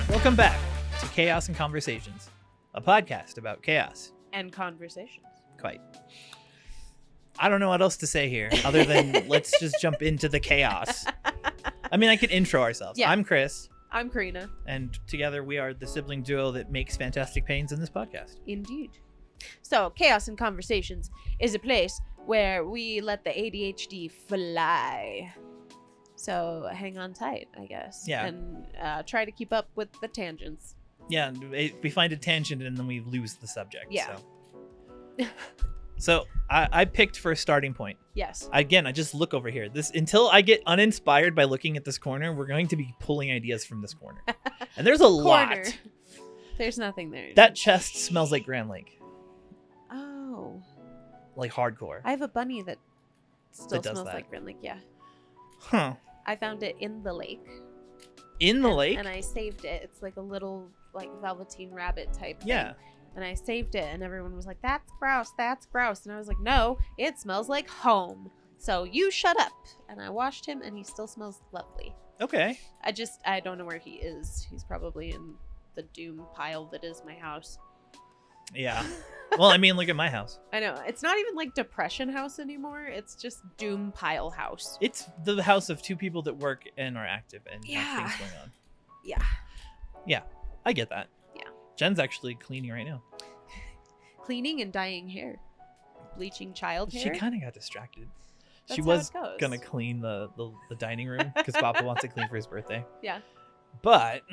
Welcome back to Chaos and Conversations, a podcast about chaos. And conversations. Quite. I don't know what else to say here other than let's just jump into the chaos. I mean, I could intro ourselves. Yeah. I'm Chris. I'm Karina. And together we are the sibling duo that makes Fantastic Pains in this podcast. Indeed. So, Chaos and Conversations is a place where we let the ADHD fly. So, hang on tight, I guess. Yeah. And try to keep up with the tangents. Yeah, we find a tangent and then we lose the subject. Yeah. So I picked for a starting point. Yes. Again, I just look over here. This until I get uninspired by looking at this corner, we're going to be pulling ideas from this corner. And there's a lot. There's nothing there. That chest smells like Grand Lake. Oh. Like hardcore. I have a bunny that still does smells that. like Grand Lake. Yeah. Huh. I found it in the lake. In the lake? And I saved it. It's like a little like velveteen rabbit type thing. Yeah. And I saved it, and everyone was like, that's gross, that's gross. And I was like, no, it smells like home. So you shut up. And I washed him, and he still smells lovely. Okay. I don't know where he is. He's probably in the doom pile that is my house. Yeah. Well, I mean, look at my house. I know. It's not even like depression house anymore. It's just doom pile house. It's the house of two people that work and are active and have things going on. Yeah. Yeah. I get that. Yeah. Jen's actually cleaning right now. Cleaning and dyeing hair. Bleaching child hair. She kind of got distracted. That's She how was it goes. going to clean the dining room because Papa wants to clean for his birthday. Yeah. But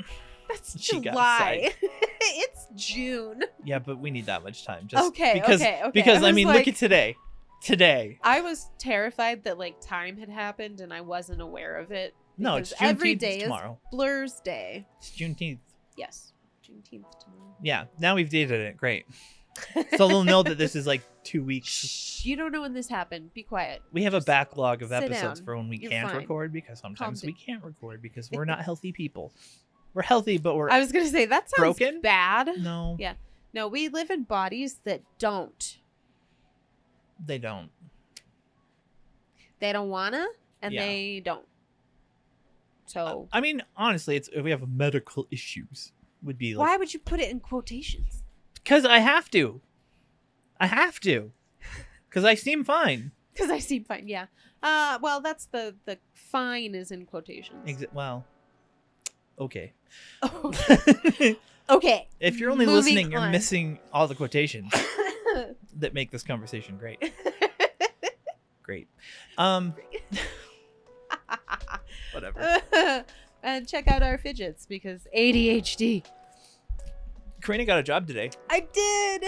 That's she got July. It's June. yeah, but we need that much time. Just Okay. Because I was mean, like, look at today. Today. I was terrified that like time had happened and I wasn't aware of it. No, it's because every Juneteenth day tomorrow. is Blur's Day. It's Juneteenth. Yes, Juneteenth tomorrow. Yeah, now we've dated it. Great. So they'll know that this is like 2 weeks. Shh, you don't know when this happened. Be quiet. We have a Just backlog of sit episodes down. for when we You're can't fine. record because sometimes Calm we can't record because we're not healthy people. We're healthy, but we're I was gonna say that sounds broken? bad. no. Yeah. No, we live in bodies that don't. They don't. They don't wanna, and Yeah. they don't. So I mean, honestly, it's if we have medical issues would be like why would you put it in quotations? because I have to. I have to. Because I seem fine. Because I seem fine. Yeah. Well, that's the fine is in quotations. Well, okay. Okay. If you're only Moving listening, you're on. missing all the quotations that make this conversation great. Great. Whatever. And check out our fidgets because ADHD. Karina got a job today. I did.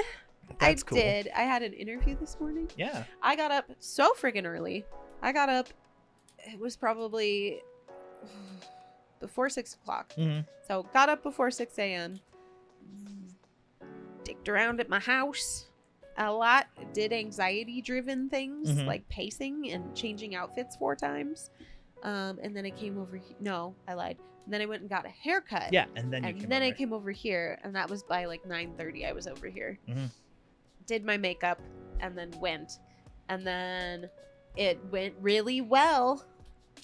That's cool. I did. I had an interview this morning. Yeah. I got up so friggin' early. I got up. It was probably before 6 o'clock. Mm-hmm. So got up before 6 a.m. Dicked around at my house a lot. Did anxiety-driven things Mhm. like pacing and changing outfits 4 times. And then I came over. No, I lied. And then I went and got a haircut. Yeah, and then I came over here, and that was by like 9:30. I was over here. Mhm. Did my makeup, and then went, and then it went really well.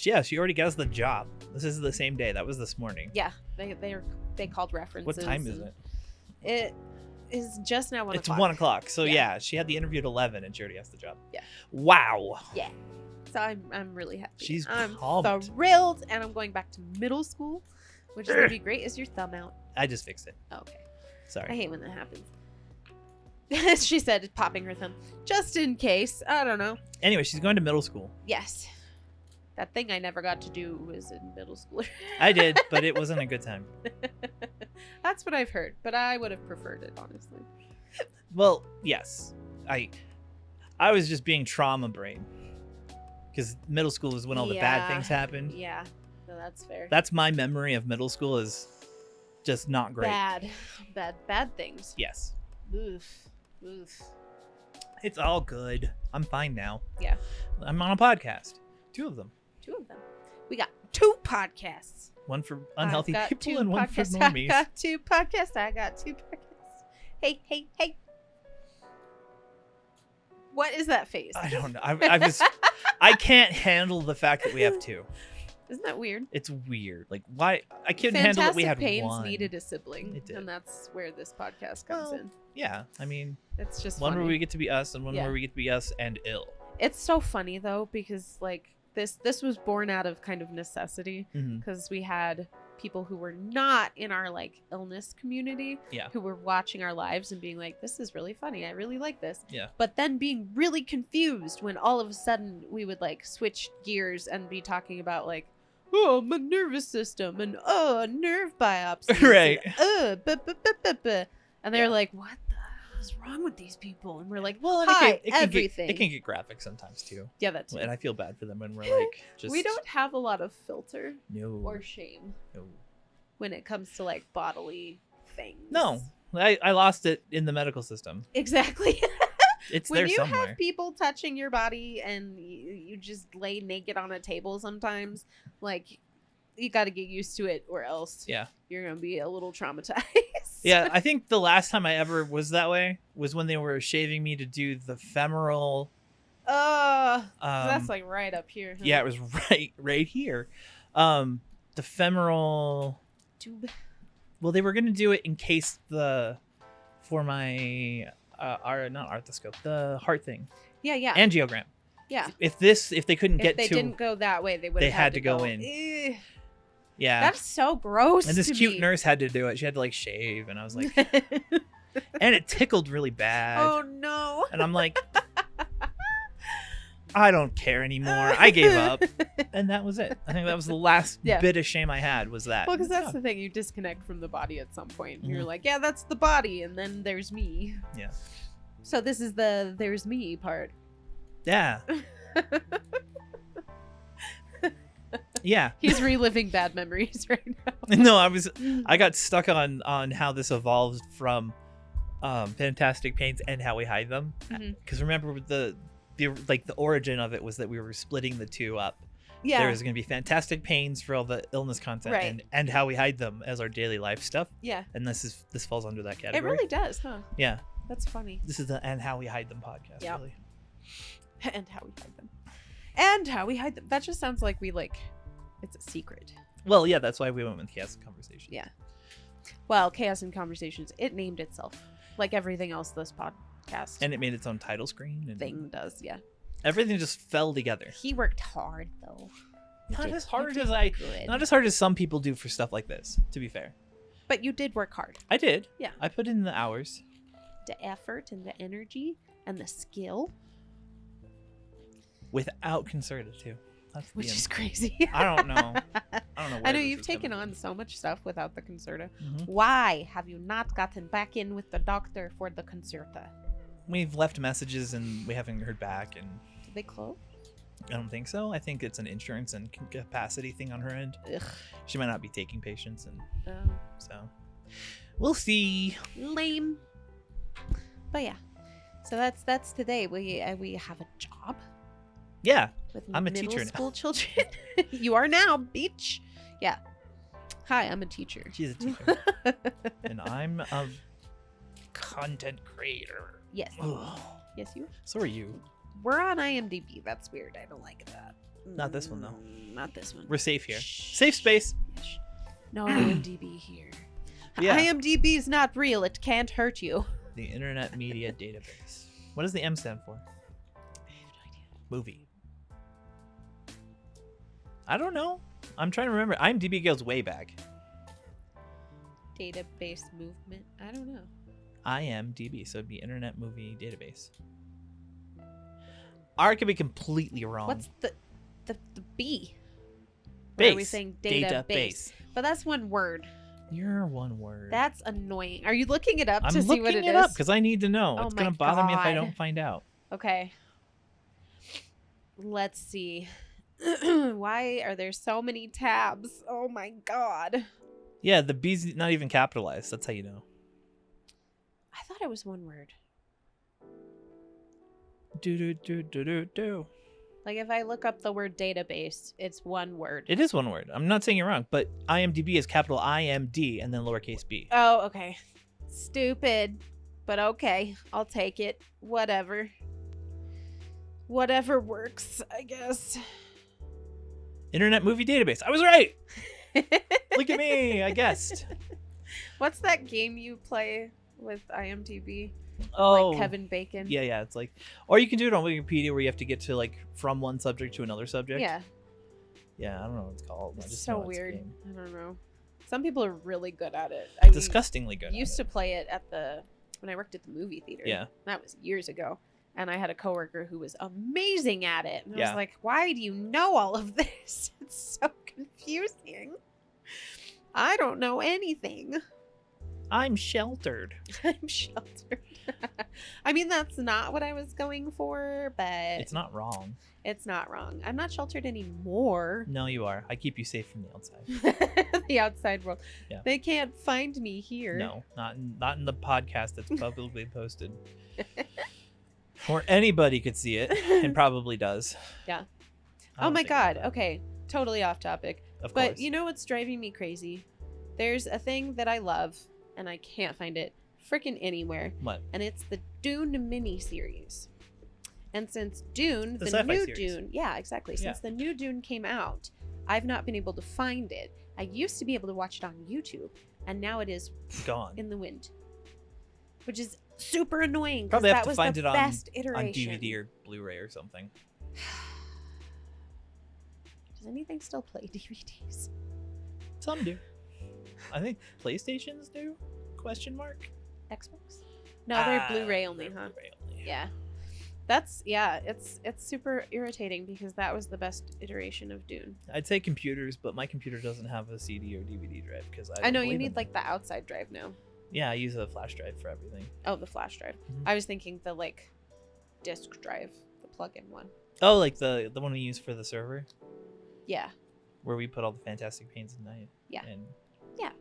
Yeah, she already got us the job. This is the same day. That was this morning. Yeah, they called references. What time is it? It is just now 1 It's o'clock. 1 o'clock. So Yeah. yeah, she had the interview at 11 and she already has the job. Yeah. Wow. Yeah. So I'm really happy. She's I'm pumped. thrilled, and I'm going back to middle school, which is gonna be great. Is your thumb out? I just fixed it. Oh, okay. Sorry. I hate when that happens. She said, popping her thumb, just in case. I don't know. Anyway, she's going to middle school. Yes. That thing I never got to do was in middle school. I did, but it wasn't a good time. That's what I've heard, but I would have preferred it, honestly. Well, yes. I was just being trauma brain. Because middle school is when all the bad Yeah. things happened. Yeah, no, that's fair. That's my memory of middle school is just not great. Bad things. Yes. Oof. It's all good. I'm fine now. Yeah. I'm on a podcast. 2 of them. 2 of them. We got 2 podcasts. One for unhealthy I've got people 2 and one for podcasts. normies. I got 2 podcasts. I got 2 podcasts. Hey. What is that face? I don't know. I can't handle the fact that we have 2. Isn't that weird? It's weird. Like, why? I couldn't handle it. We had Pains one. needed a sibling, It did. and that's where this podcast comes in. Yeah, I mean, It's just one funny. where we get to be us, and one Yeah. where we get to be us and ill. It's so funny though, because like this was born out of kind of necessity, Mhm. because we had people who were not in our like illness community Yeah. who were watching our lives and being like, this is really funny, I really like this. Yeah. But then being really confused when all of a sudden we would like switch gears and be talking about like, oh, my nervous system and nerve biopsy. Right. And they're Yeah. like, what the hell is wrong with these people? And we're like, Well, and hi, it can everything. Get, it can get graphic sometimes too, Yeah, that's and I feel bad for them when we're like, just we don't have a lot of filter no or shame no. when it comes to like bodily things. No, I lost it in the medical system. Exactly. It's When there you somewhere. have people touching your body and you just lay naked on a table sometimes, like, you got to get used to it or else Yeah. you're going to be a little traumatized. Yeah, I think the last time I ever was that way was when they were shaving me to do the femoral. That's like right up here. Huh? Yeah, it was right here. The femoral. Tube. Well, they were gonna do it in case for my not arthroscope, the heart thing, Yeah. angiogram. Yeah. If they couldn't If get they to, didn't go that way, they would they have had to go in. yeah. That's so gross. And this to cute me. nurse had to do it. She had to like shave, and I was like, and it tickled really bad. Oh no. And I'm like, I don't care anymore. I gave up, and that was it. I think that was the last Yeah. bit of shame I had was that. Well, because that's Yeah. the thing, you disconnect from the body at some point. Mhm. You're like, yeah, that's the body, and then there's me. Yeah. So this is the there's me part. Yeah. Yeah. He's reliving bad memories right now. No, I got stuck on how this evolved from Fantastic Pains and How We Hide Them. Mhm. Because remember the origin of it was that we were splitting the two up. Yeah. There was going to be Fantastic Pains for all the illness content, Right. and How We Hide Them as our daily life stuff. Yeah. And this falls under that It category. really does, huh? Yeah. That's funny. This is the And How We Hide Them podcast. Yep. Really. And how we hide them. And how we hide them. That just sounds like it's a secret. Well, yeah, that's why we went with Chaos Conversation. Yeah. Well, Chaos and Conversations, it named itself. Like everything else this podcast And it made its own title screen and thing does, yeah. everything just fell together. He worked hard though. Not as You hard did as good. not as hard as some people do for stuff like this, to be fair. But you did work hard. I did. Yeah. I put in the hours. The effort and the energy and the skill, Without Concerta too. That's which the is crazy. I don't know. I don't know. I know this you've is taken coming on so much stuff without the Concerta. from. Mhm. Why have you not gotten back in with the doctor for the Concerta? We've left messages and we haven't heard back, and Did they close? I don't think so. I think it's an insurance and capacity thing on her end. Ugh. She might not be taking patients, and Oh, so we'll see. lame. But yeah, so that's today. We have a job Yeah, with I'm a middle teacher now. school children. You are now, beach. Yeah. Hi, I'm a teacher. she's a teacher, and I'm a content creator. Yes. Ugh. Yes, you. So are you. We're on IMDb. That's weird. I don't like that. Not this one, though. Not this one. We're safe here. Shh. Safe space. Shh. No IMDb here. Yeah. IMDb is not real. It can't hurt you. The Internet Media Database. What does the M stand for? I have no idea. Movie. I don't know. I'm trying to remember. IMDb goes way back. Database movement. I don't know. IMDb, so it'd be Internet Movie Database. I could be completely wrong. What's the B? Why are we base? saying Database. database? But that's one word. You're one word. That's annoying. Are you looking it up I'm to see what looking it it up is? because I need to know. Oh It's my gonna bother me if I God. don't find out. Okay. Let's see. Why are there so many tabs? Oh my god. Yeah, the B's not even capitalized. That's how you know. I thought it was one word. Do. Like if I look up the word database, it's one word. It is one word. I'm not saying you're wrong, but IMDb is capital IMD and then lowercase b. Oh, okay. Stupid. But okay. I'll take it. Whatever. Whatever works, I guess. Internet Movie Database. I was right. Look at me. I guessed. What's that game you play with IMDb? Oh, Like Kevin Bacon. yeah. It's like, or you can do it on Wikipedia where you have to get to like from one subject to another subject. Yeah. Yeah, I don't know what it's called. I It's just so know it's a weird. game. I don't know. Some people are really good at it. I Disgustingly good. used to play it when I worked at the movie theater. Yeah. That was years ago. And I had a coworker who was amazing at it. And I Yeah. was like, why do you know all of this? It's so confusing. I don't know anything. I'm sheltered. I'm sheltered. I mean, that's not what I was going for, but It's not wrong. it's not wrong. I'm not sheltered anymore. No, you are. I keep you safe from the outside. The outside world. Yeah. They can't find me here. No, not in the podcast that's publicly posted. Or anybody could see it, and probably does. Yeah. I Oh don't my think about god. that. Okay. Totally off topic. Of But course. you know what's driving me crazy? There's a thing that I love, and I can't find it freaking anywhere. What? And it's the Dune miniseries. And since Dune, The the sci-fi new series. Dune, yeah, exactly. Since the new Dune came out, I've not been able to find it. I used to be able to watch it on YouTube, and now it is Gone. in the wind, which is super annoying. 'Cause Probably have that to was find the it on best on iteration. DVD or Blu-ray or something. Does anything still play DVDs? Some do. I think PlayStations do? Question mark. Xbox? No, they're Blu-ray only, they're huh? Blu-ray only. Yeah. It's super irritating because that was the best iteration of Dune. I'd say computers, but my computer doesn't have a CD or DVD drive because I know you need like the outside drive now. Yeah, I use a flash drive for everything. Oh, the flash drive. Mhm. I was thinking the like disk drive, the plug-in one. Oh, like the one we use for the server, Yeah. where we put all the Fantastic Pains at Night. Yeah. And Yeah.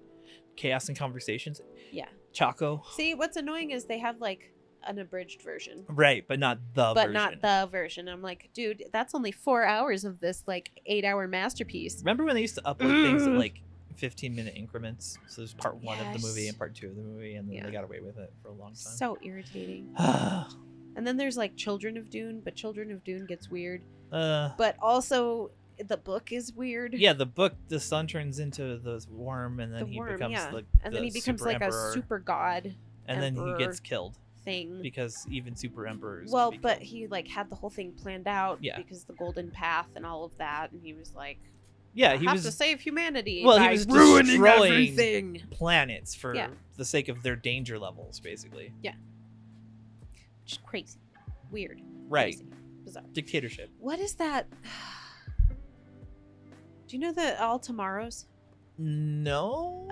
Chaos and Conversations. Yeah. Choco. See, what's annoying is they have like an abridged version. Right, but not the But version. not the version. I'm like, dude, that's only 4 hours of this like 8-hour masterpiece. Remember when they used to upload things at like 15-minute increments? So there's part 1 of the movie Yes. and part 2 of the movie, and then Yeah. they got away with it for a long time. So irritating. And then there's like Children of Dune, but Children of Dune gets weird. But also the book is weird. Yeah, the book, the sun turns into the worm, and then The he worm, becomes yeah. the And then the he becomes super like emperor, a super god and then he emperor gets killed thing. because even super emperors. Well, can be but killed. he like had the whole thing planned out Yeah. because the golden path and all of that, and he was like, yeah, I he have was to save humanity. well, he by was ruining destroying everything. planets for Yeah. the sake of their danger levels, basically. Just crazy, weird, Right, crazy, bizarre. dictatorship. What is that? Do you know the All Tomorrows? No,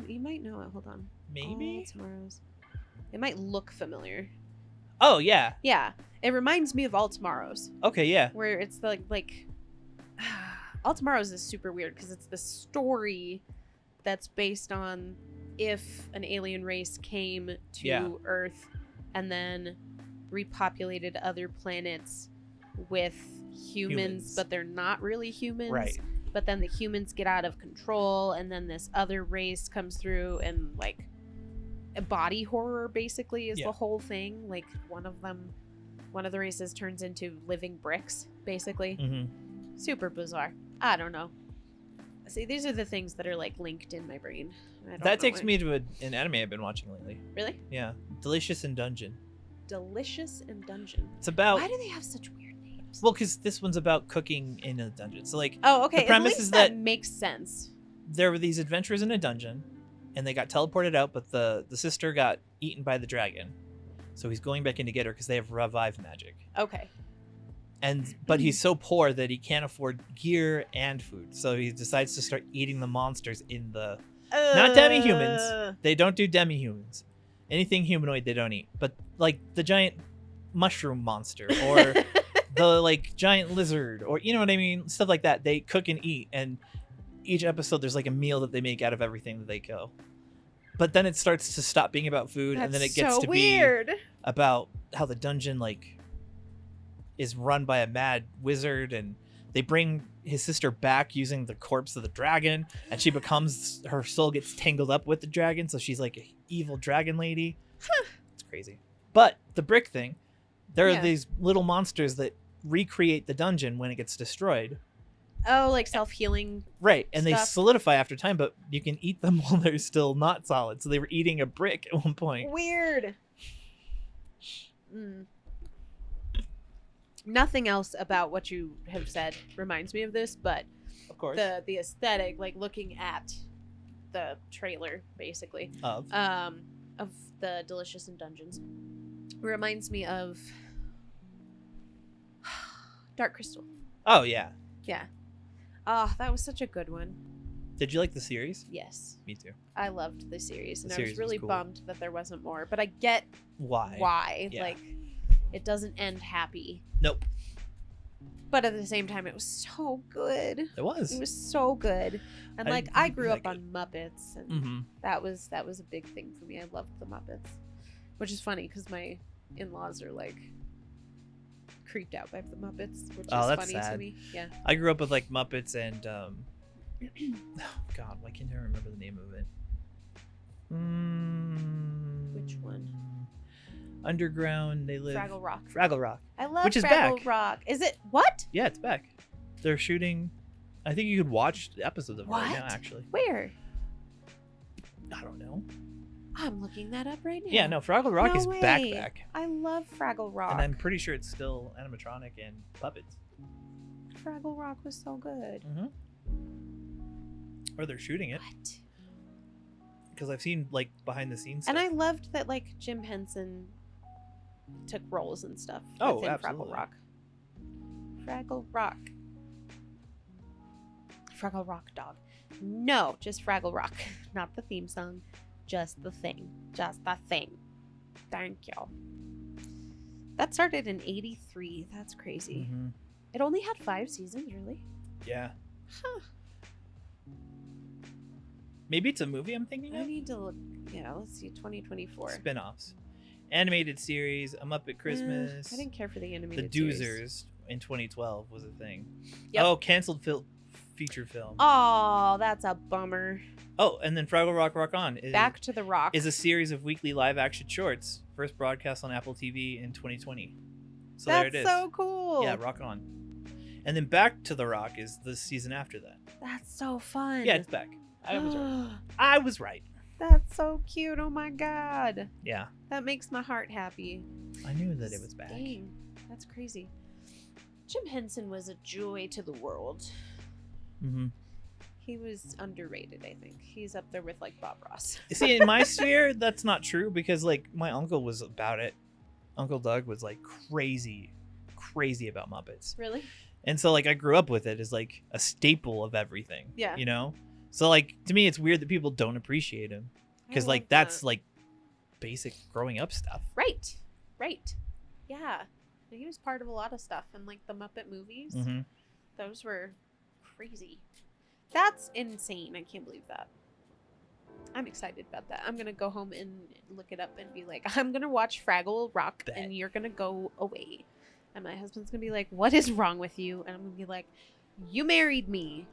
You might know it. Hold on. maybe. All Tomorrows. It might look familiar. Oh yeah. Yeah, it reminds me of All Tomorrows, Okay, yeah. where it's like All Tomorrows is super weird because it's the story that's based on if an alien race came to Yeah. Earth and then repopulated other planets with humans, but they're not really humans. Right. But then the humans get out of control, and then this other race comes through, and like a body horror basically is Yeah. the whole thing. Like one of the races turns into living bricks, basically. Mm-hmm. Super bizarre. I don't know. See, these are the things that are like linked in my brain. I don't That know takes why. me to an anime I've been watching lately. Really? Yeah, Delicious in Dungeon. Delicious and Dungeon. It's about Why do they have such weird names? well, because this one's about cooking in a dungeon. So like, Oh, okay. the premise At least is that that- makes sense. there were these adventurers in a dungeon, and they got teleported out, but the sister got eaten by the dragon. So he's going back in to get her because they have revive magic. Okay. But he's so poor that he can't afford gear and food. So he decides to start eating the monsters in the not demi-humans. They don't do demi-humans. Anything humanoid they don't eat. But like the giant mushroom monster or the like giant lizard or you know what I mean? Stuff like that. They cook and eat, and each episode there's like a meal that they make out of everything that they kill. But then it starts to stop being about food, and then it gets so to weird. be about how the dungeon like is run by a mad wizard, and they bring his sister back using the corpse of the dragon, and she becomes her soul gets tangled up with the dragon, so she's like an evil dragon lady. It's crazy. But the brick thing, there Yeah. are these little monsters that recreate the dungeon when it gets destroyed, Oh, like self-healing. Right, and they Stuff. solidify after time, but you can eat them while they're still not solid. So they were eating a brick at one point. Weird. Nothing else about what you have said reminds me of this, but Of course. the aesthetic, like looking at the trailer, basically, Of the Delicious in Dungeons, reminds me of Dark Crystal. Oh yeah. Yeah. Oh, that was such a good one. Did you like the series? Yes. Me too. I loved the series, and The I series was was really cool. bummed that there wasn't more. But I get Why? Yeah. Like, it doesn't end happy. Nope. But at the same time, it was so good. It was. It was so good. And I like, didn't I think grew that up on Muppets, and Mm-hmm. that was a big thing for me. I loved the Muppets, which is funny because my in-laws are like creeped out by the Muppets, which Oh, is that's funny to sad. me. Yeah. I grew up with like Muppets and oh God, why can't I remember the name of it? Which one? Underground. They live. Fraggle Rock. Fraggle Rock. I love Which is Fraggle back. Rock. Is it what? Yeah, it's back. They're shooting. I think you could watch episodes of it right now. What? Actually, Where? I don't know. I'm looking that up right now. Yeah, no, Fraggle Rock No is way. back, I love Fraggle Rock. and I'm pretty sure it's still animatronic and puppets. Fraggle Rock was so good. Mm-hmm. Or they're shooting it What? because I've seen like behind the scenes. And I stuff. loved that like Jim Henson took roles and stuff Oh, within absolutely. Fraggle Rock. Fraggle Rock. Fraggle Rock dog. No, just Fraggle Rock. Not the theme song. Just the thing. Just the thing. Thank you. That started in 83. That's crazy. Mhm. It only had 5 seasons, really? Yeah. Huh. Maybe it's a movie I'm thinking I of. need to look. Yeah, let's see. 2024. Spin-offs. Animated series, A Muppet Christmas. I didn't care for the The animated series. Doozers in 2012 was a thing. Yep. Oh, canceled feature film. Oh, that's a bummer. Oh, and then Fraggle Rock Rock On Back to the Rock. is a series of weekly live-action shorts, first broadcast on Apple TV in 2020. So That's there it is. so cool. Yeah, Rock On. And then Back to the Rock is the season after that. That's so fun. Yeah, it's back. I was right. I was right. That's so cute. Oh my god. Yeah, That makes my heart happy. I knew that it was back. Dang. That's crazy. Jim Henson was a joy to the world. Mm-hmm. He was underrated, I think. He's up there with like Bob Ross. See, in my sphere, that's not true because like my uncle was about it. Uncle Doug was like crazy about Muppets. Really? And so like I grew up with it as like a staple of everything. Yeah. You know? So like to me it's weird that people don't appreciate him because like that's like basic growing up stuff. Right. Right. Yeah. He was part of a lot of stuff and like the Muppet movies. Mm-hmm. Those were crazy. That's insane. I can't believe that. I'm excited about that. I'm going to go home and look it up and be like, I'm going to watch Fraggle Rock Bet. and you're going to go away. And my husband's going to be like, what is wrong with you? And I'm going to be like, you married me.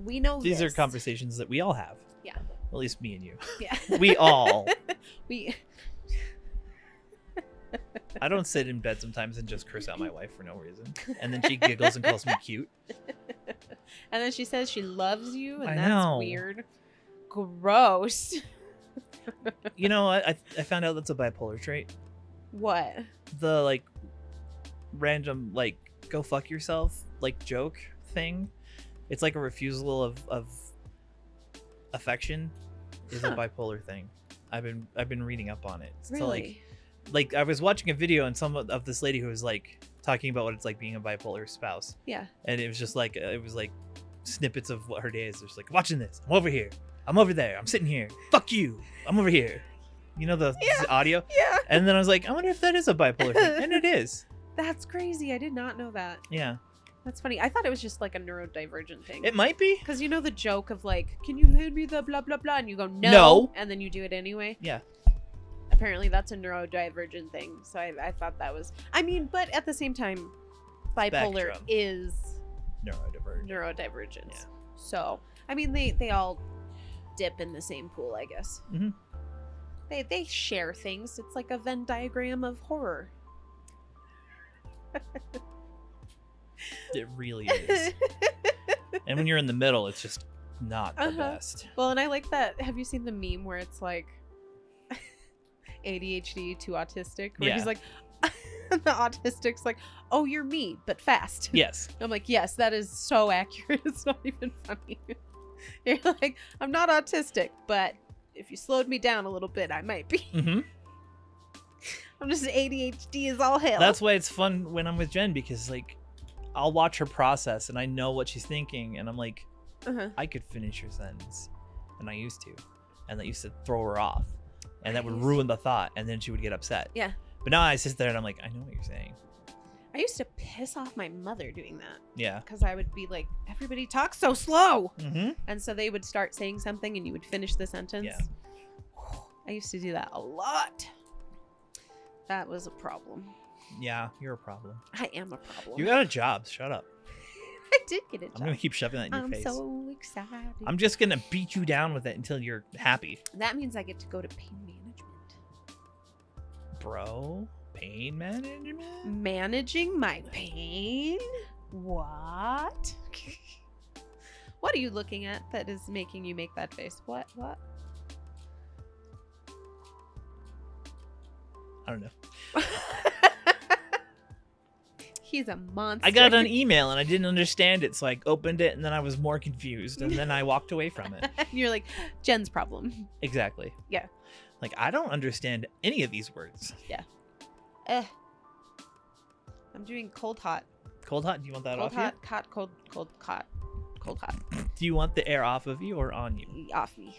We know These this. are conversations that we all have. Yeah. At least me and you. Yeah. We all. we. I don't sit in bed sometimes and just curse out my wife for no reason. And then she giggles and calls me cute. And then she says she loves you, and I that's know. weird. Gross. You know, I found out that's a bipolar trait. What? The like random like go fuck yourself like joke thing. It's like a refusal of affection is a Huh. bipolar thing. I've been reading up on it. Really? So like I was watching a video and some of this lady who was like talking about what it's like being a bipolar spouse. Yeah. And it was just like it was like snippets of what her day is. Just like watching this. I'm over here. I'm over there. I'm sitting here. Fuck you. I'm over here. You know the audio? Yeah. And then I was like, I wonder if that is a bipolar thing. And it is. That's crazy. I did not know that. Yeah. That's funny. I thought it was just like a neurodivergent thing. It might be. Because you know the joke of like, can you hand me the blah blah blah? And you go, no. No. And then you do it anyway. Yeah. Apparently that's a neurodivergent thing. So I thought that was. I mean, but at the same time, bipolar Spectrum. is Neurodivergent. neurodivergence. Yeah. So, I mean, they all dip in the same pool, I guess. Mm-hmm. They share things. It's like a Venn diagram of horror. It really is. And when you're in the middle, it's just not the best. Well, and I like that. Have you seen the meme where it's like ADHD to autistic? Where he's like, the autistic's like, oh, you're me, but fast. Yes. I'm like, yes, that is so accurate. It's not even funny. You're like, I'm not autistic, but if you slowed me down a little bit, I might be. Mm-hmm. I'm just ADHD is all hell. That's why it's fun when I'm with Jen, because like I'll watch her process and I know what she's thinking, and I'm like, I could finish her sentence, and I used to, and that used to throw her off, and that would ruin the thought, and then she would get upset. Yeah. But now I sit there and I'm like, I know what you're saying. I used to piss off my mother doing that. Yeah. Because I would be like, everybody talks so slow. Mm-hmm. And so they would start saying something and you would finish the sentence. Yeah. I used to do that a lot. That was a problem. Yeah, you're a problem. I am a problem. You got a job. Shut up. I did get a job. I'm going to keep shoving that in your face. I'm so excited. I'm just going to beat you down with it until you're happy. That means I get to go to pain management. Bro, pain management? Managing my pain? What? What are you looking at that is making you make that face? What? I don't know. He's a monster. I got an email and I didn't understand it, so I opened it and then I was more confused and then I walked away from it. And you're like, Jen's problem. Exactly. Yeah. Like, I don't understand any of these words. Yeah. I'm doing cold hot. Cold hot? Do you want that Cold off hot, hot, cold, cold, hot. Cold hot. Do you want the air off of you or on you? Off me.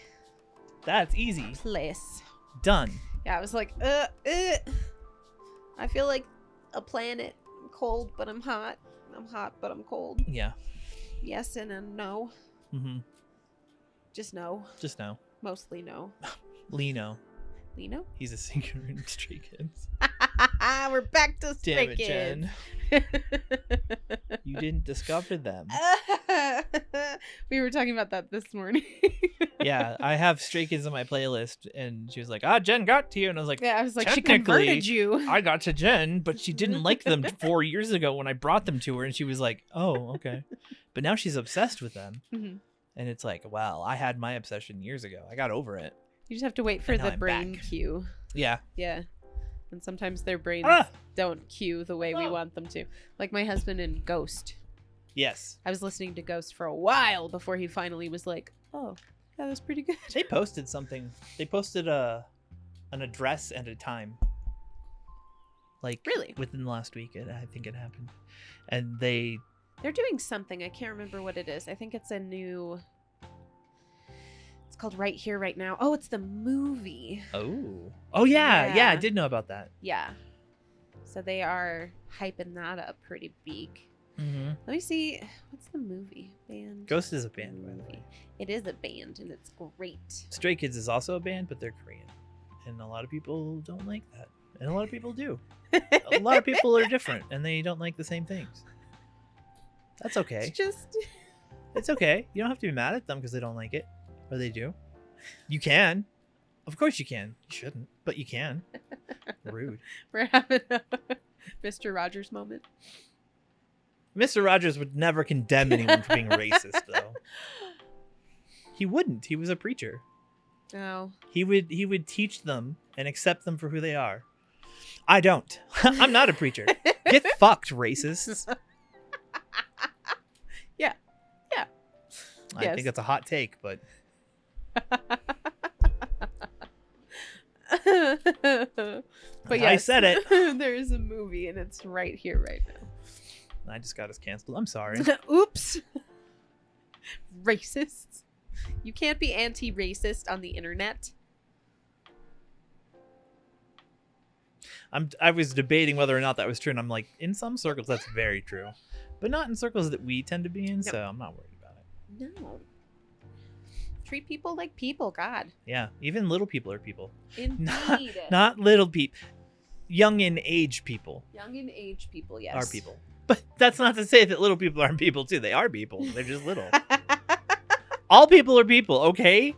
That's easy. Place. Done. Yeah, I was like, I feel like a planet. I'm cold, but I'm hot. I'm hot, but I'm cold. Yeah. Yes and a no. Mm-hmm. Just no. Just no. Mostly no. Lino. Lino? He's a singer in Stray Kids. We're back to Stray Damn it, Kids. Jen. You didn't discover them. We were talking about that this morning. Yeah, I have Stray Kids on my playlist, and she was like, Jen got to you. And I was like, Yeah, I was like, she technically, converted you. I got to Jen, but she didn't like them 4 years ago when I brought them to her, and she was like, oh, okay. But now she's obsessed with them. Mm-hmm. And it's like, well, I had my obsession years ago. I got over it. You just have to wait for And now the I'm brain back. cue. Yeah. Yeah. And sometimes their brains don't cue the way we want them to. Like my husband in Ghost. Yes. I was listening to Ghost for a while before he finally was like, oh, that was pretty good. They posted something. They posted an address and a time. Like, Really? within the last week, I think it happened. And they're doing something. I can't remember what it is. I think it's a new... It's called Right Here, Right Now. Oh, it's the movie. Oh yeah. Yeah, I did know about that. Yeah. So they are hyping that up pretty big. Mm-hmm. Let me see. What's the movie? Band. Ghost is a band, by the way. It is a band, and it's great. Stray Kids is also a band, but they're Korean. And a lot of people don't like that. And a lot of people do. A lot of people are different, and they don't like the same things. That's okay. It's just... It's okay. You don't have to be mad at them because they don't like it. Or they do. You can. Of course you can. You shouldn't, but you can. Rude. We're having a Mr. Rogers moment. Mr. Rogers would never condemn anyone for being racist, though. He wouldn't. He was a preacher. Oh. He would teach them and accept them for who they are. I don't. I'm not a preacher. Get fucked, racists. Yeah. Yeah. I think that's a hot take, but But I said it. There is a movie, and it's right here, right now. I just got us canceled. I'm sorry. Oops. Racists. You can't be anti-racist on the internet. I was debating whether or not that was true, and I'm like, in some circles that's very true, but not in circles that we tend to be in. So I'm not worried about it. No. Treat people like people, God. Yeah, even little people are people. Indeed. Not little people. Young in age people Young in age people, yes. are people. But that's not to say that little people aren't people too. They are people. They're just little. All people are people, okay?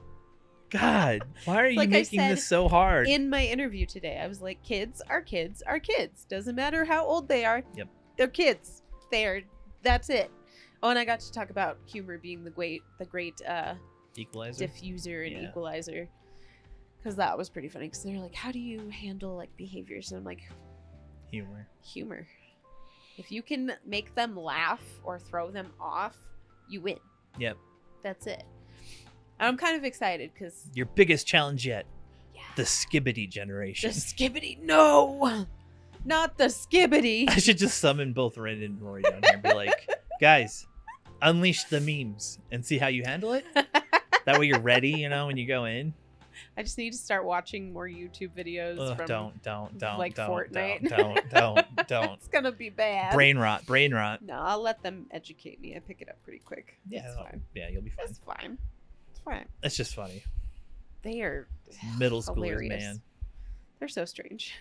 God, why are you Like I making said this so hard? In my interview today, I was like, kids are kids are kids. Doesn't matter how old they are. Yep. They're kids. That's it. Oh, and I got to talk about humor being the great Equalizer. diffuser and Yeah. equalizer, because that was pretty funny. Because they're like, "How do you handle like behaviors?" And I'm like, Humor. If you can make them laugh or throw them off, you win. Yep. That's it. I'm kind of excited because Your biggest challenge yet. yeah, The skibbity the generation. skibbity. No, not the skibbity. I should just summon both Ren and Rory down here and be like, guys, unleash the memes and see how you handle it. That way you're ready, you know, when you go in. I just need to start watching more YouTube videos Ugh, from don't, like don't, Fortnite. don't. It's gonna be bad. Brain rot. No, I'll let them educate me. I pick it up pretty quick. Yeah, It's fine. yeah, you'll be fine. It's fine. It's fine. It's just funny. They are Middle schoolers, hilarious. man. They're so strange.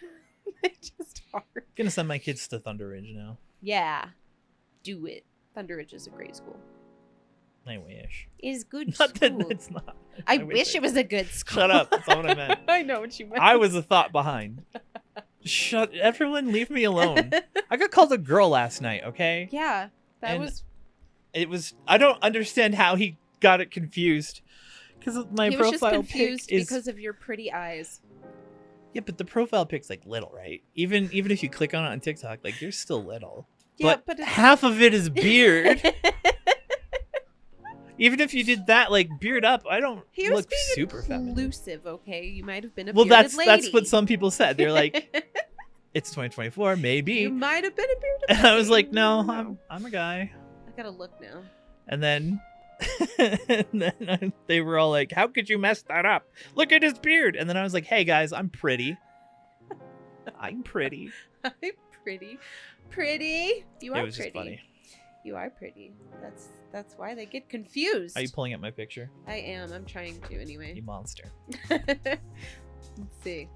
They just are. Gonna send my kids to Thunder Ridge now. Yeah. Do it. Thunder Ridge is a great school. I wish. Is good Not school. that it's not. I wish it was a good school. Shut up. That's not what I meant. I know what you meant. I was a thought behind. Shut. Everyone, leave me alone. I got called a girl last night. Okay. Yeah. That And was. It was. I don't understand how he got it confused. Because my He was profile just confused pic is. because of your pretty eyes. Yeah, but the profile pic's like little, right? Even if you click on it on TikTok, like you're still little. Yeah, but it's... half of it is beard. Even if you did that, like beard up, I don't He was look being super feminine. inclusive, okay? You might have been a Well, bearded that's lady. what some people said. They're like, it's 2024, You maybe. might have been a bearded And I was lady. like, no, I'm a guy. I gotta look now. And then, they were all like, how could you mess that up? Look at his beard. And then I was like, hey guys, I'm pretty. I'm pretty. I'm pretty. Pretty. You are It was pretty. just funny. You are pretty. That's why they get confused. Are you pulling up my picture? I am. I'm trying to You anyway. monster. Let's see.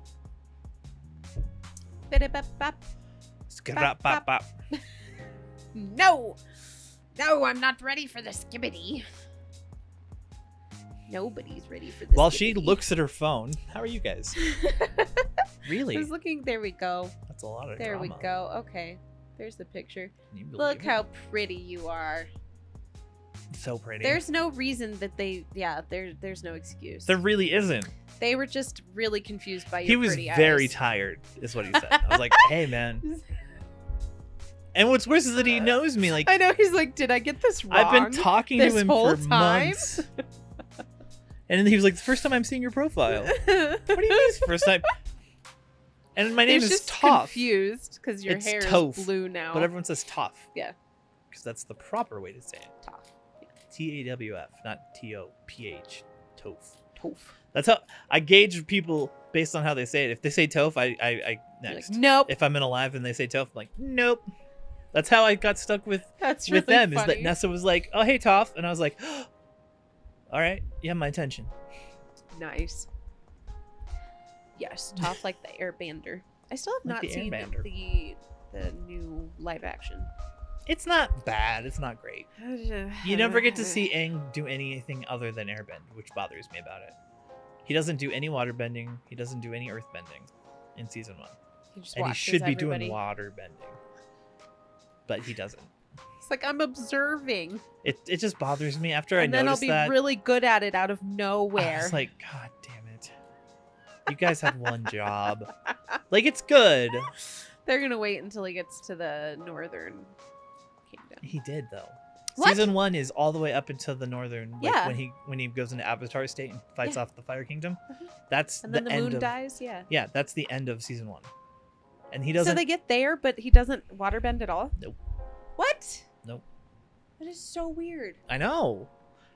Bidibap-bap. Skrap-bap-bap. No! No, I'm not ready for the skibbity. Nobody's ready for this. While she looks at her phone, how are you guys? I Really? was looking. There we go. That's a lot of There drama. we go. Okay. There's the picture. Can you believe Look it? how pretty you are. So pretty. There's no reason that they. Yeah. There's no excuse. There really isn't. They were just really confused by your He was pretty very eyes. tired, is what he said. I was like, hey man. And what's worse is that he knows me. Like I know. He's like, did I get this wrong? I've been talking to this him whole for time?" months. And then he was like, the first time I'm seeing your profile. What do you mean it's the first time? And my name He's is just Toph. confused because your It's hair Toph, is blue now. But everyone says Toph. Yeah. Because that's the proper way to say it. Toph. T-A-W-F, not T-O-P-H. Toph. Toph. That's how I gauge people based on how they say it. If they say Toph, I You're next. Like, nope. If I'm in a live and they say Toph, I'm like, nope. That's how I got stuck with That's really them. funny. Is that Nessa was like, oh hey Toph, and I was like, oh, all right, you have my attention. Nice. Yes, Toph like the Airbender. I still have Like not the seen Airbender. the new live action. It's not bad. It's not great. You never get to see Aang do anything other than airbend, which bothers me about it. He doesn't do any water bending. He doesn't do any earth bending in season 1. He just And he watches should be everybody. doing water bending. But he doesn't. It's like I'm observing, It just bothers me after and I then I'll noticed be that. really good at it out of I nowhere. was like, God damn it. You guys have one job. Like, it's good. They're gonna wait until he gets to the northern kingdom. He did, though. What? Season 1 is all the way up until the northern, like Yeah. when he goes into Avatar state and fights Yeah. off the Fire Kingdom. Mhm. That's And then the end moon of, dies. Yeah. Yeah, that's the end of season 1. And he So doesn't. they get there, but he doesn't waterbend at all. Nope. What? Nope. That is so weird. I know.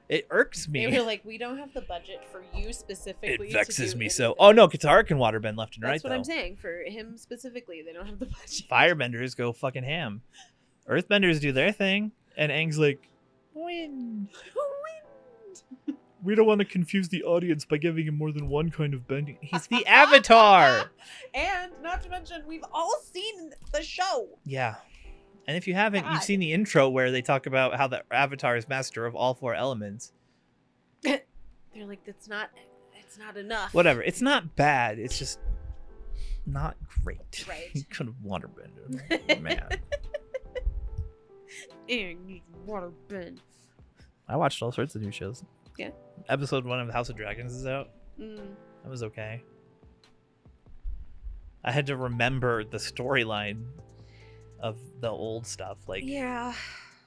It irks me. They were like, we don't have the budget for you specifically. It to vexes do me so. anything." Oh no, Katara can waterbend left and That's right what though. I'm saying. For him specifically, they don't have the budget. Firebenders go fucking ham. Earthbenders do their thing, and Aang's like, wind. Wind. We don't want to confuse the audience by giving him more than one kind of bending. He's the Avatar. And not to mention, we've all seen the show. Yeah. And if you haven't, God. you've seen the intro where they talk about how the Avatar is master of all 4 elements. They're like, it's not enough. Whatever. It's not bad. It's just not great. Right. He could have waterbended. Man. Water bin. I watched all sorts of new shows. Yeah. Episode 1 of House of Dragons is out. Mm. That was okay. I had to remember the storyline of the old stuff. Like, Yeah.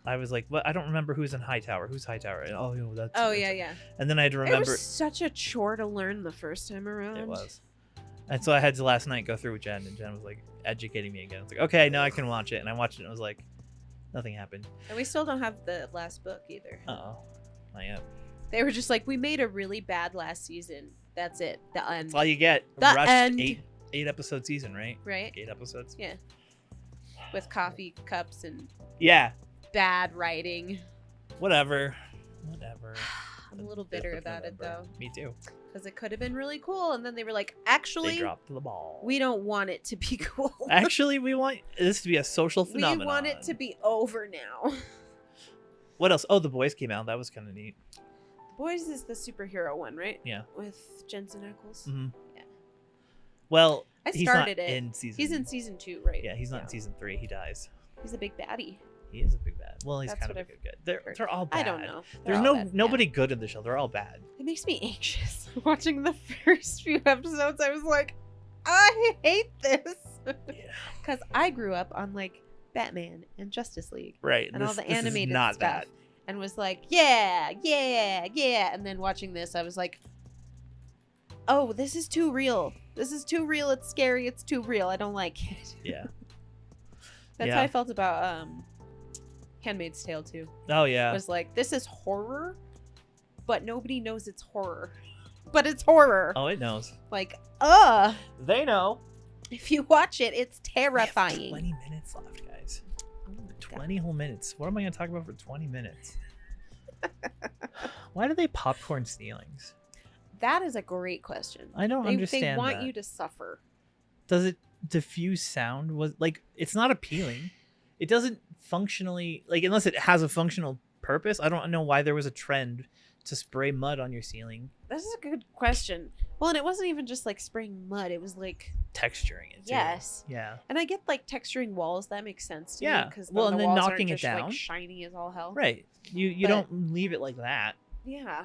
I was like, what? I don't remember who's in Hightower. Who's Hightower? And, oh, that's. Oh, that's yeah, it. yeah. And then I had to It remember. was such a chore to learn the first time around. It was. And so I had to last night go through with Jen, and Jen was like educating me again. I was like, okay, now I can watch it. And I watched it, and it was like, nothing happened. And we still don't have the last book either. Uh-oh. Not yet. They were just like, we made a really bad last season. That's it. The end. That's all you get. The Rushed end. eight episode season, right? Right? 8 episodes. Yeah. With coffee cups and Yeah. bad writing. Whatever. I'm a little bitter about it, though. Me too. Because it could have been really cool. And then they were like, They actually, dropped the ball. we don't want it to be cool. Actually, we want this to be a social phenomenon. We want it to be over now. What else? Oh, The Boys came out. That was kind of neat. The Boys is the superhero one, right? Yeah. With Jensen Ackles. Mm-hmm. Yeah. Well, I he's started not it. in season. He's in season 2, right? Yeah, he's not in season 3. He dies. He's a big baddie. He is a big bad. Well, he's That's kind of what a good guy. heard. They're all bad. I don't know. There's They're all bad. nobody good in the show. They're all bad. It makes me anxious. Watching the first few episodes, I was like, I hate this. Yeah. Because I grew up on like Batman and Justice League Right. and all the this is animated not stuff. that. And was like, yeah. And then watching this, I was like, oh, this is too real. This is too real. It's scary. It's too real. I don't like it. Yeah. That's Yeah. how I felt about Handmaid's Tale too. Oh yeah. It was like, this is horror, but nobody knows it's horror. But it's horror. Oh, it knows. Like, They know. if you watch it, it's We have terrifying. 20 minutes left, guys. Oh my God. 20 whole minutes. What am I going to talk about for 20 minutes? Why do they popcorn ceilings? That is a great question. I don't They understand want that. you to suffer. Does it diffuse sound? Was like it's not appealing. It doesn't functionally like unless it has a functional purpose. I don't know why there was a trend to spray mud on your ceiling, This is a good question. Well, and it wasn't even just like spraying mud. It was like, texturing it. too. yes. Yeah. And I get like texturing walls. That makes sense to me. Yeah. Because Well, the and then walls knocking aren't it just, down. like, shiny as all hell. Right. You But- don't leave it like that. Yeah.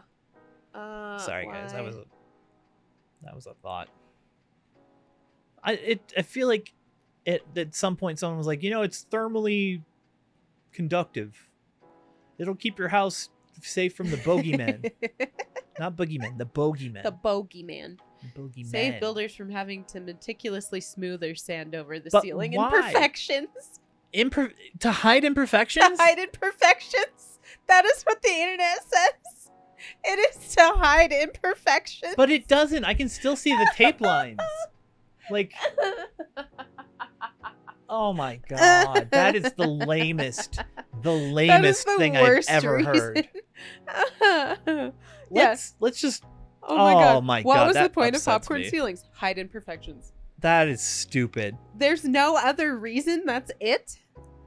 Sorry, guys. That why- was a thought. I feel like at some point someone was like, it's thermally conductive. It'll keep your house safe from the bogeyman. Not boogeyman, the bogeyman. The bogeyman. Bogeyman. Save builders from having to meticulously smooth their sand over the But ceiling. why? Imperfections. To hide imperfections? To hide imperfections. That is what the internet says. It is to hide imperfections. But it doesn't. I can still see the tape lines. Like, oh my god, that is the lamest That is the thing I've worst ever heard. Yeah. Let's just. Oh my god. Oh my what God, was the that point of upsets popcorn me. ceilings? Hide imperfections. That is stupid. There's no other reason. That's it.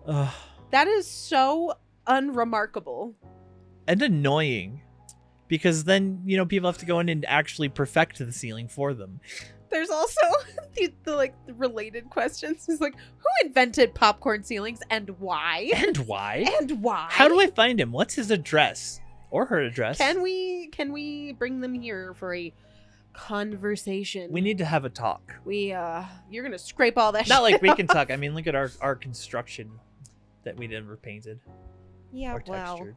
Ugh. That is so unremarkable. And annoying, because then people have to go in and actually perfect the ceiling for them. There's also the related questions. It's like, who invented popcorn ceilings and why? And why? And why? How do I find him? What's his address or her address? Can we bring them here for a conversation? We need to have a talk. You're gonna scrape all that. Not like shit we can off. talk. I mean, look at our construction that we never painted Yeah, or well, textured.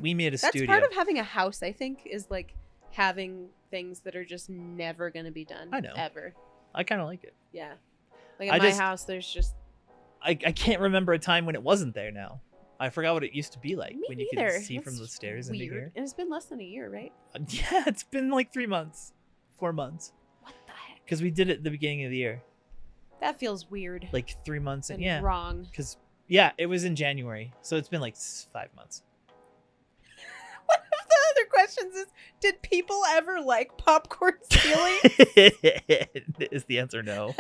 We made a that's studio. part of having a house. I think is like having things that are just never gonna be done. I know. Ever. I kind of like it. Yeah. Like I at my just- house, there's just I can't remember a time when it wasn't there now. I forgot what it used to be like me when you neither. could see from That's the stairs weird. into here. And it's been less than a year, right? Yeah, it's been like 3 months, 4 months. What the heck? Because we did it at the beginning of the year. That feels weird. Like 3 months. and Yeah. wrong. Because, yeah, it was in January. So it's been like 5 months. One of the other questions is, did people ever like popcorn ceilings? Is the answer no?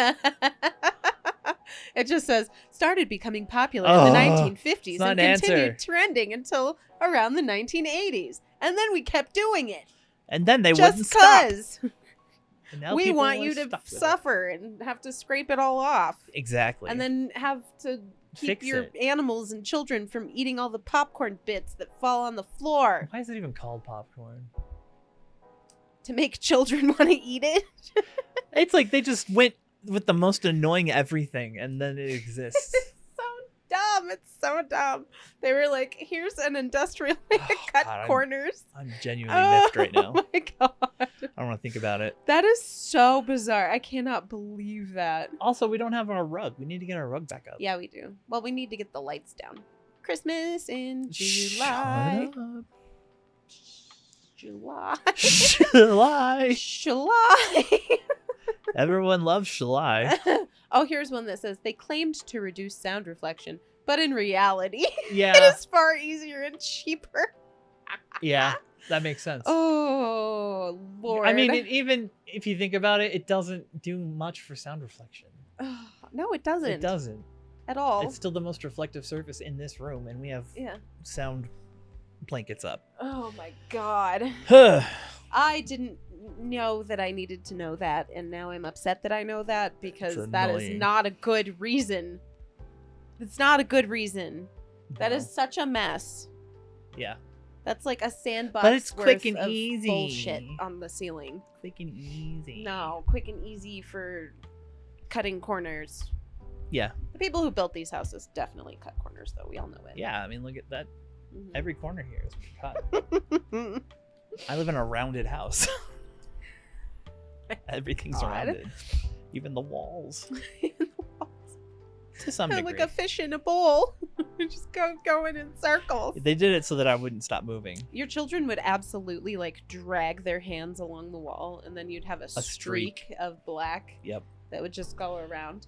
It just says, started becoming popular Oh, in the 1950s it's not and an continued answer. trending until around the 1980s. And then we kept doing it. And then they wouldn't Just stop. cuz. And now we people want are you to stuck with it. suffer and have to scrape it all off. Exactly. And then have to keep Fix your it. animals and children from eating all the popcorn bits that fall on the floor Why is it even called popcorn? to make children want to eat it. It's like they just went with the most annoying everything, and then it exists. So dumb. It's so dumb. They were like, here's an industrial way to cut God, corners. I'm genuinely miffed right now. Oh my god. I don't want to think about it. That is so bizarre. I cannot believe that. Also, we don't have our rug. We need to get our rug back up. Yeah, we do. Well, we need to get the lights down. Christmas in Shut July. up. July. July. July. Everyone loves July. Oh, here's one that says they claimed to reduce sound reflection, but in reality, it Yeah. is far easier and cheaper. Yeah. That makes sense. Oh, Lord. I mean, even if you think about it, it doesn't do much for sound reflection. No, it doesn't. It doesn't. At all. It's still the most reflective surface in this room, and we have Yeah. sound blankets up. Oh, my God. I didn't know that I needed to know that, and now I'm upset that I know that because It's that is annoying. not a good reason. It's not a good reason. That is such a mess. Yeah. That's like a sandbox. But it's quick worth and of easy. Bullshit on the ceiling. Quick and easy. No, quick and easy for cutting corners. Yeah. The people who built these houses definitely cut corners, though. We all know it. Yeah. I mean, look at that. Mhm. Every corner here is cut. I live in a rounded house. Everything's God. rounded. Even the walls. To some I'm degree. like a fish in a bowl. Just going in circles. They did it so that I wouldn't stop moving. Your children would absolutely like drag their hands along the wall, and then you'd have a streak streak. of black Yep. that would just go around.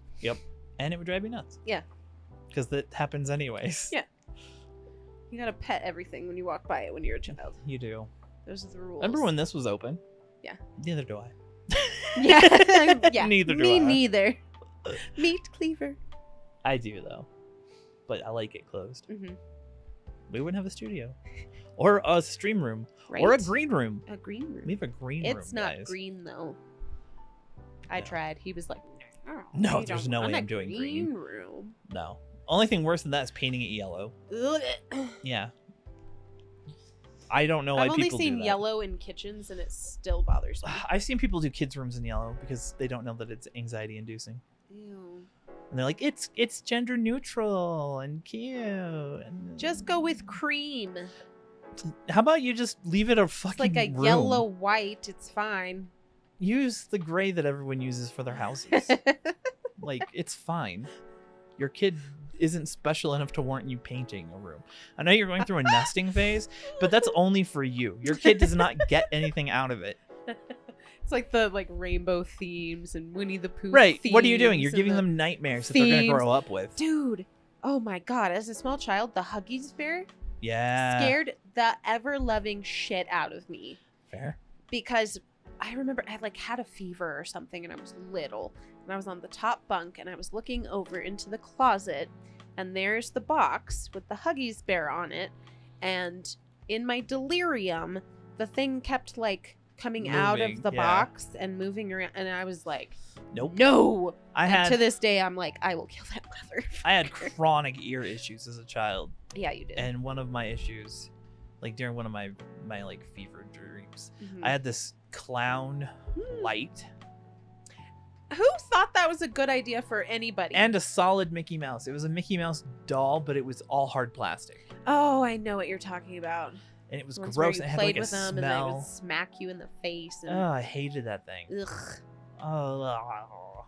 And it would drive me nuts. Yeah. Because that happens anyways. Yeah. You gotta pet everything when you walk by it when you're a child. You do. Those are the rules. Remember when this was open? Yeah. Neither do I. Yeah. Yeah. Neither do Me I. neither. Meat cleaver. I do though. But I like it closed. Mm-hmm. We wouldn't have a studio. Or a stream room. Right. Or a green room. A green room. We have a green room. It's not guys. green though. I No. tried. He was like, No, you there's don't no want way a I'm doing green. room. No. Only thing worse than that is painting it yellow. Ugh. Yeah. I don't know why I've only people seen do that. yellow in kitchens, and it still bothers me. I've seen people do kids' rooms in yellow because they don't know that it's anxiety inducing. Ew. And they're like, it's gender neutral and cute. And Just go with cream. how about you just leave it a fucking It's like a room? yellow white. It's fine. Use the gray that everyone uses for their houses. Like, it's fine. Your kid isn't special enough to warrant you painting a room. I know you're going through a nesting phase, but that's only for you. Your kid does not get anything out of it. It's like the rainbow themes and Winnie the Pooh. Right. What are you doing? themes You're and giving the- them nightmares that they're going to themes. grow up with. Dude. Oh my god! As a small child, the Huggies bear Yeah. scared the ever-loving shit out of me. Fair. Because I remember I had a fever or something, and I was little, and I was on the top bunk, and I was looking over into the closet, and there's the box with the Huggies bear on it, and in my delirium, the thing kept coming out of Moving, the yeah. box and moving around, and I was like, Nope. no. I And had to this day, I'm like, I will kill that mother. I had chronic ear issues as a child, Yeah, you did. and one of my issues, during one of my fever dreams, Mhm. I had this clown light Who thought that was a good idea for anybody? and a solid Mickey Mouse. It was a Mickey Mouse doll, but it was all hard plastic, oh, I know what you're talking about. and it was Ones gross. where It you had played a with them and they smell. would smack you in the face. And, Oh, I hated that thing. ugh. Oh.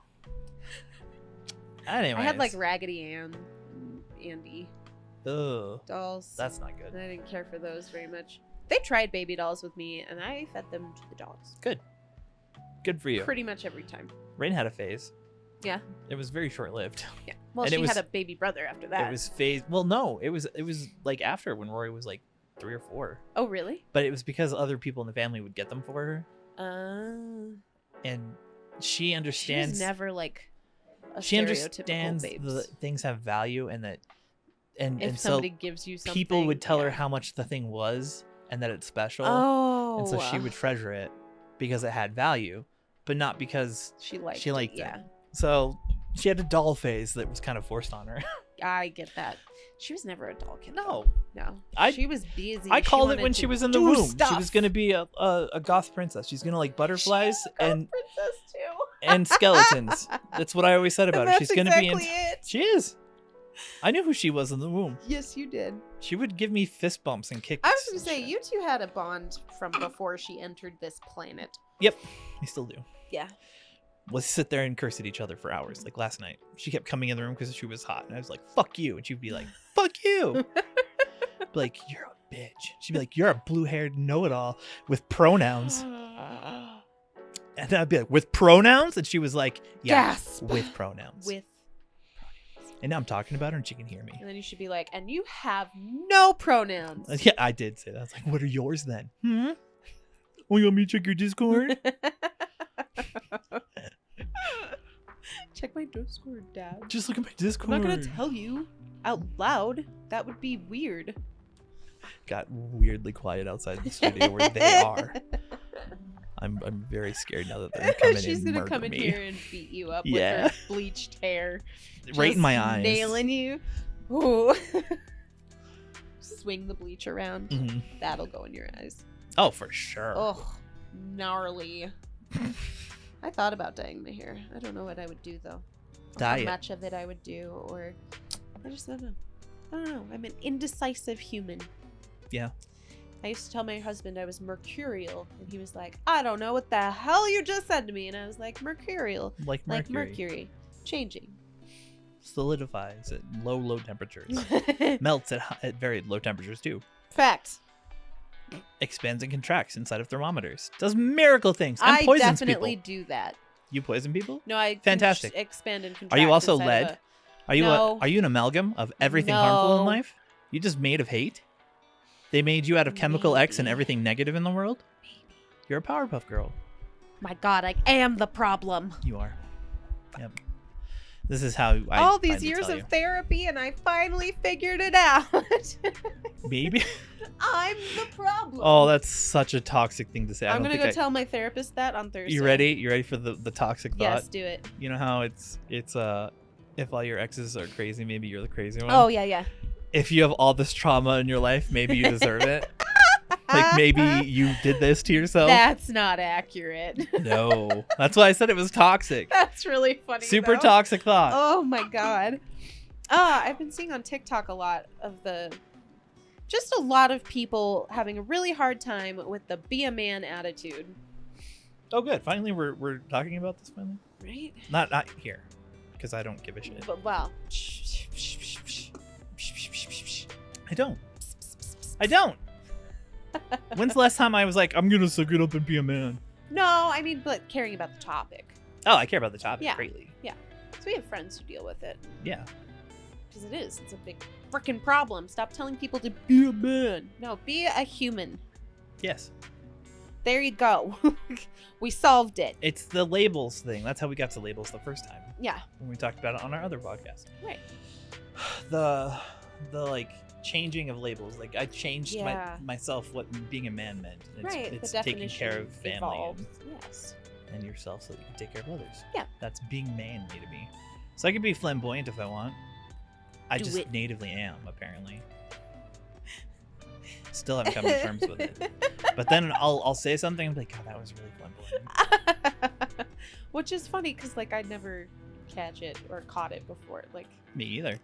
Anyways. I had Raggedy Ann and Andy Ugh, dolls. that's not good. and I didn't care for those very much. They tried baby dolls with me, and I fed them to the dogs Good for you. pretty much every time. Rain had a phase. Yeah. It was very short lived. Yeah. Well, And it she was- had a baby brother after that. It was phase. Well, no, it was after when Rory was 3 or 4. Oh, really? But it was because other people in the family would get them for her, and she She understands. was never a she stereotypical understands babes. that things have value, and that, and If and somebody so gives you something, people would tell her yeah. how much the thing was and that it's special, Oh. and so she would treasure it because it had value. but not because She liked it. Yeah, So she had a doll phase that was kind of forced on her. I get that. She was never a doll kid. No. No. I- She was busy. I She called it wanted when to she was in the do womb. stuff. She was going to be a goth princess. She's going to like butterflies She was a and princess too. and skeletons. That's what I always said about And her. She's that's going to be exactly it. She is. I knew who she was in the womb. Yes, you did. She would give me fist bumps and kicks. I was going and to say, shit. you two had a bond from before she entered this planet. Yep, we still do. Yeah. We'll sit there and curse at each other for hours. Like last night, she kept coming in the room because she was hot, and I was like, "Fuck you," and she'd be like, "Fuck you." Be like, "You're a bitch." She'd be like, "You're a blue-haired know-it-all with pronouns," and I'd be like, "With pronouns?" And she was like, "Yeah, Gasp. with pronouns." With. And now I'm talking about her, and she can hear me. And then you should be like, and you have no pronouns. Yeah, I did say that. I was like, "What are yours then?" Oh, you want me to check your Discord? Check my Discord, Dad. Just look at my Discord. I'm not gonna tell you out loud. That would be weird. Got weirdly quiet outside the studio where they are. I'm very scared now that they're coming in. She's gonna murder come in me. here and beat you up Yeah. with her bleached hair. Right in Just my eyes. Nailing you. Ooh. Swing the bleach around. Mhm. That'll go in your eyes. Oh, for sure. Oh, gnarly. I thought about dyeing my hair. I don't know what I would do though. Or Dye it. how much of it I would do, or I just don't know. I don't know. I'm an indecisive human. Yeah. I used to tell my husband I was mercurial, and he was like, "I don't know what the hell you just said to me," and I was like, "Mercurial, Like like mercury. Mercury, changing." Solidifies at low temperatures. Melts at very low temperatures too. Facts. Expands and contracts inside of thermometers. Does miracle things and I poisons definitely people. do that. You poison people? No, I Fantastic. expand and contract. Are you also inside of lead? Are you No. are you an amalgam of everything harmful in No. life? You just made of hate? They made you out of chemical X and Maybe. everything negative in the world? You're a Powerpuff Girl. My God, I am the problem. You are. Yep. This is how I All these finally years tell of you. therapy, and I finally figured it out. Maybe. I'm the problem. Oh, that's such a toxic thing to say. I I'm don't gonna think go tell my therapist that on Thursday. You ready? You ready for the toxic thought? Yes, do it. You know how it's if all your exes are crazy, maybe you're the crazy one. Oh yeah. If you have all this trauma in your life, maybe you deserve it. Like maybe you did this to yourself. That's not accurate. No. That's why I said it was toxic. That's really funny. Super though. toxic thought. Oh my God. I've been seeing on TikTok a lot of just a lot of people having a really hard time with the be a man attitude. Oh, good. Finally, we're talking about this finally. Right? Not here, because I don't give a shit. But wow. I don't. When's the last time I was like, I'm gonna suck it up and be a man? No, I mean, but caring about the topic. Oh, I care about the topic Yeah. greatly. So we have friends who deal with it. Yeah. Because it is. It's a big freaking problem. Stop telling people to be a man. No, be a human. Yes. There you go. We solved it. It's the labels thing. That's how we got to labels the first time Yeah. when we talked about it on our other podcast. Right. The like changing of labels. Like I changed Yeah. myself what being a man meant. Right. It's the taking care definition of family evolved. Yes. and yourself so that you can take care of others. Yeah. That's being manly to me. So I could be flamboyant if I want. I Do just it. natively am, apparently. Still haven't come to terms with it. But then I'll say something and be like, God, that was really flamboyant. Which is funny because like I'd never catch it or caught it before. Like Me either.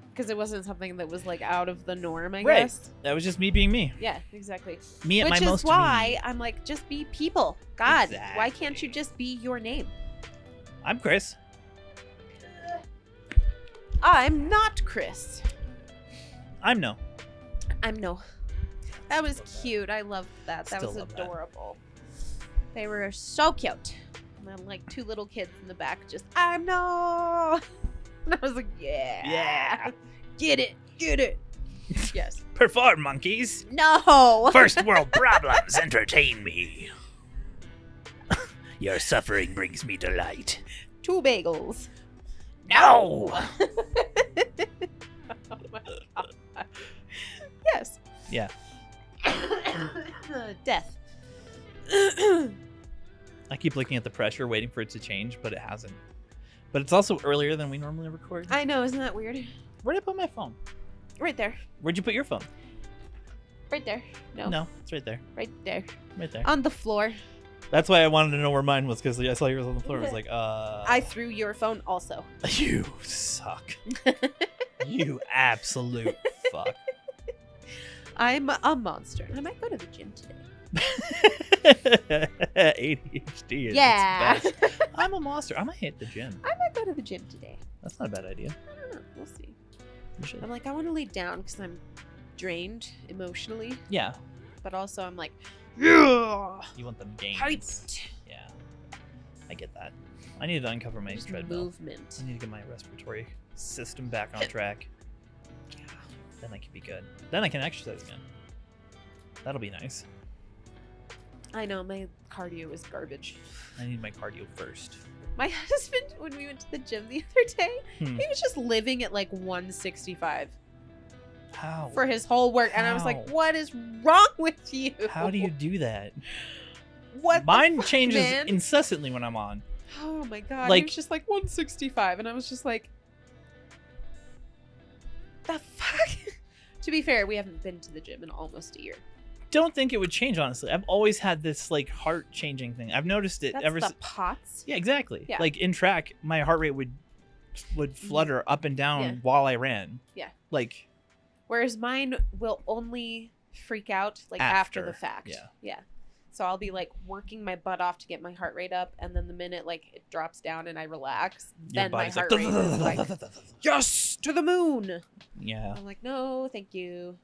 because it wasn't something that was like out of the norm, I Right. guess. That was just me being me. Yeah, exactly. Me at Which my is most why me. I'm like, just be people. God, why can't you Exactly. just be your name? I'm Chris. I'm not Chris. I'm no. I'm no. That was cute. I loved that. That Still was love that. adorable. They were so cute. And then like two little kids in the back just, I'm no. And I was like, yeah. Yeah. Get it. Get it. Yes. Perform, monkeys. No. First world problems entertain me. Your suffering brings me delight. 2 bagels. No! Oh my God. Yes. Yeah. Death. I keep looking at the pressure, waiting for it to change, but it hasn't. But it's also earlier than we normally record. I know, isn't that weird? Where'd I put my phone? Right there. Where'd you put your phone? Right there. No. No, it's right there. Right there. Right there. On the floor. That's why I wanted to know where mine was, because I saw yours on the floor. I was like, I threw your phone also. You suck. You absolute fuck. I'm a monster. I might go to the gym today. ADHD is Yeah. its best. I'm a monster. I might hit the gym. I might go to the gym today. That's not a bad idea. I don't know. We'll see. You should. I'm like, I want to lay down because I'm drained emotionally, Yeah. but also I'm like, yeah, You want them gains. hyped. Yeah. I get that. I need to uncover my Just treadmill. movement. I need to get my respiratory system back on track. Yeah. Then I can be good. Then I can exercise again. That'll be nice. I know, my cardio is garbage. I need my cardio first. My husband, when we went to the gym the other day, Hmm. he was just living at like 165 How? for his whole work. And I was like, How? what is wrong with you? How do you do that? What? the Mine fuck, changes man? incessantly when I'm on. Oh my God. Like- He was just like 165. And I was just like, the fuck? To be fair, we haven't been to the gym in almost a year. Don't think it would change, honestly. I've always had this like heart changing thing. I've noticed it That's ever the since. POTS. Yeah, exactly. Yeah. Like in track, my heart rate would flutter up and down Yeah. while I ran. Yeah. Like, Whereas mine will only freak out like after the After, fact. yeah. Yeah. So I'll be like working my butt off to get my heart rate up, and then the minute like it drops down and I relax, your then my body's heart rate is like, yes, to the moon. yeah. I'm like, no, thank you.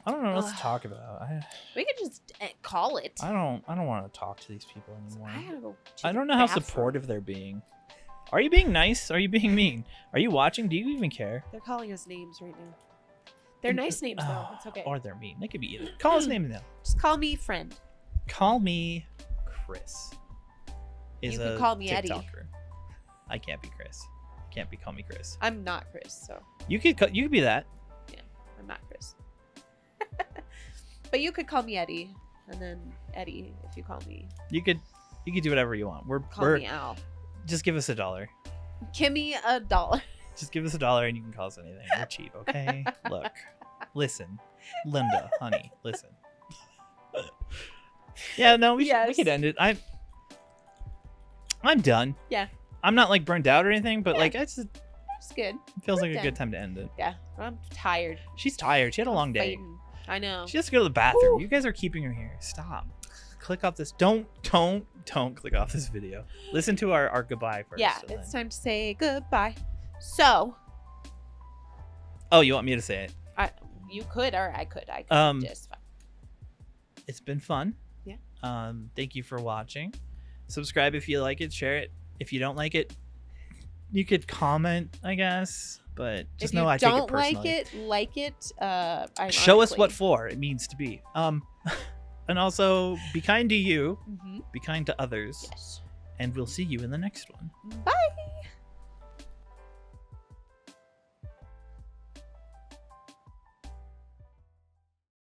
I don't know what Ugh. to talk about. We could just call it. I don't want to talk to these people anymore. I gotta go. To I the don't know how bathroom. supportive they're being. Are you being nice? Are you being mean? Are you watching? Do you even care? They're calling us names right now. They're nice names though. It's okay. Or they're mean. They could be either. Call us names now. Just call me friend. Call me Chris. You Is could a call me Eddie. TikToker. I can't be Chris. Can't be call me Chris. I'm not Chris, so You could be that. I'm not Chris. But you could call me Eddie, and then Eddie if you call me. You could do whatever you want. Call me Al. Just give us $1. Give me $1. Just give us $1 and you can call us anything. We're cheap, okay? Look, listen, Linda, honey, listen. Yeah, no, we Yes. could end it. I'm done. Yeah. I'm not like burned out or anything, but Yeah. like That's good. it feels like We're a good done. time to end it. Yeah, I'm tired. She's tired. She had a long day. Fighting. I know. She has to go to the bathroom. Whew. You guys are keeping her here. Stop. Click off this. Don't click off this video. Listen to our goodbye first. Yeah, and it's then- time to say goodbye. So, Oh, you want me to say it? you could or I could. I could just fine. It's been fun. Yeah. Thank you for watching. Subscribe if you like it. Share it. If you don't like it, you could comment, I guess. But just If know you I take it don't personally. like it. Show us ironically. what for. It means to be. And also be kind to you. Mhm. Be kind to others. Yes. And we'll see you in the next one. Bye.